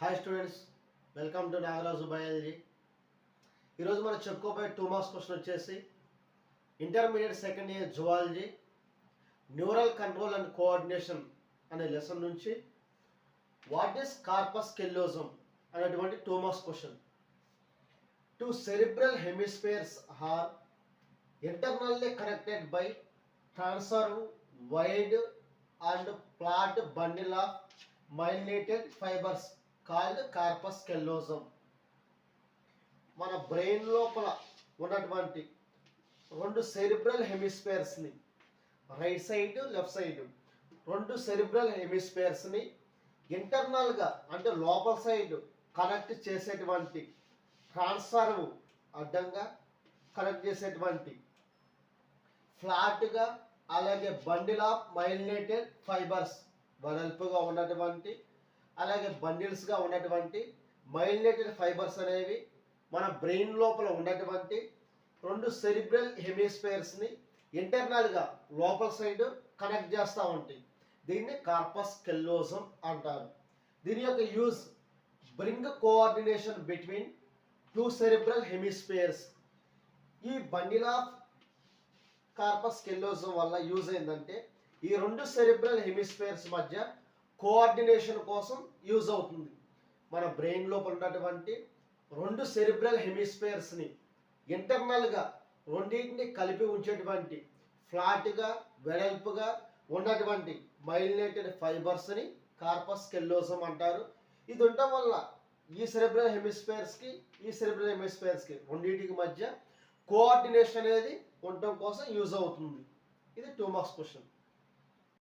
Hi students, welcome to Nagaraju biology. ఈరోజు మనం చెప్పుకోబోయే 2 మార్క్స్ క్వశ్చన్ వచ్చేసి intermediate second year zoology neural control and coordination అనే లెసన్ నుంచి వాట్ ఈస్ కార్పస్ కెల్లోజం అనేటువంటి 2 marks question. 2 cerebral hemispheres are internally connected by transverse wide and flat bundle of myelinated fibers called corpus callosum. మన brain లోపల ఉన్నటువంటి 2 cerebral హెమిస్ఫియర్స్ని, right side left side 2 cerebral హెమిస్ఫియర్స్ని ఇంటర్నల్గా అంటే లోపల సైడ్ కనెక్ట్ చేసేటువంటి ట్రాన్స్ఫర్వ్ అడ్డంగా కనెక్ట్ చేసేటువంటి ఫ్లాట్గా, అలాగే బండిల్ ఆఫ్ మైలినేటెడ్ ఫైబర్స్ వెడల్పుగా ఉన్నటువంటి, అలాగే బండిల్స్గా ఉన్నటువంటి మైలినేటెడ్ ఫైబర్స్ అనేవి మన బ్రెయిన్ లోపల ఉన్నటువంటి 2 సెరిబ్రల్ హెమిస్ఫియర్స్ని ఇంటర్నల్గా లోపల సైడ్ కనెక్ట్ చేస్తూ ఉంటాయి. దీన్ని కార్పస్ కెల్లోజం అంటారు. దీని యొక్క use bring coordination between 2 cerebral hemispheres. ఈ బండిల్ ఆఫ్ కార్పస్ కెల్లోజం వల్ల యూజ్ ఏంటంటే ఈ 2 సెరిబ్రల్ హెమిస్ఫియర్స్ మధ్య కోఆర్డినేషన్ కోసం యూజ్ అవుతుంది. మన బ్రెయిన్ లోపల ఉన్నటువంటి 2 సెరిబ్రల్ హెమిస్ఫియర్స్ని ఇంటర్నల్గా రెండింటిని కలిపి ఉంచేటువంటి ఫ్లాట్గా వెడల్పుగా ఉన్నటువంటి మైలినేటెడ్ ఫైబర్స్ని కార్పస్ కెల్లోజం అంటారు. ఇది ఉండటం వల్ల ఈ సెరిబ్రల్ హెమిస్ఫియర్స్కి ఈ సెరిబ్రల్ హెమిస్ఫియర్స్కి రెండింటికి మధ్య కోఆర్డినేషన్ అనేది ఉండటం కోసం యూజ్ అవుతుంది. ఇది 2 మార్క్స్ క్వశ్చన్.